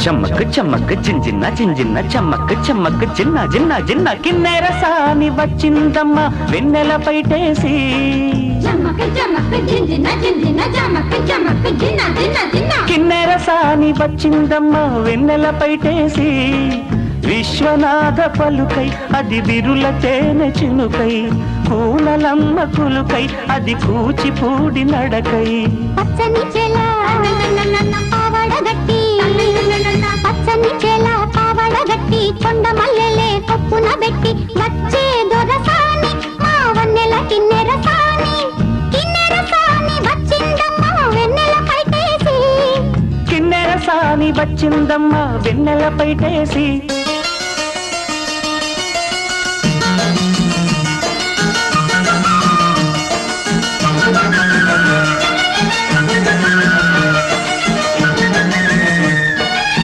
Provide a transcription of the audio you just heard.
చమ్మక్ చమ్మక్ జింజిన్న జింజిన్న చమ్మక్ చమ్మక్ జిన్న జిన్న జిన్న కిన్నెర సాని వచ్చిందమ్మ వెన్నెల పైటేసి కిన్నెర సాని వచ్చిందమ్మ వెన్నెల పైటేసి విశ్వనాథ పలుకై అది విరుల తేనె చినుకై కూనలమ్మ కులుకై అది కూచిపూడి నడకై పచ్చని చెల పావడగట్టి పచ్చని చెల పావడగట్టి కొండ మల్లెలే కొప్పున పెట్టి వచ్చే దొరసాని మా వన్నెల కిన్నెర సాని వచ్చిందమ్మ వెన్నెల పైటేసి కిన్నెర సాని వచ్చిందమ్మ వెన్నెల పైటేసి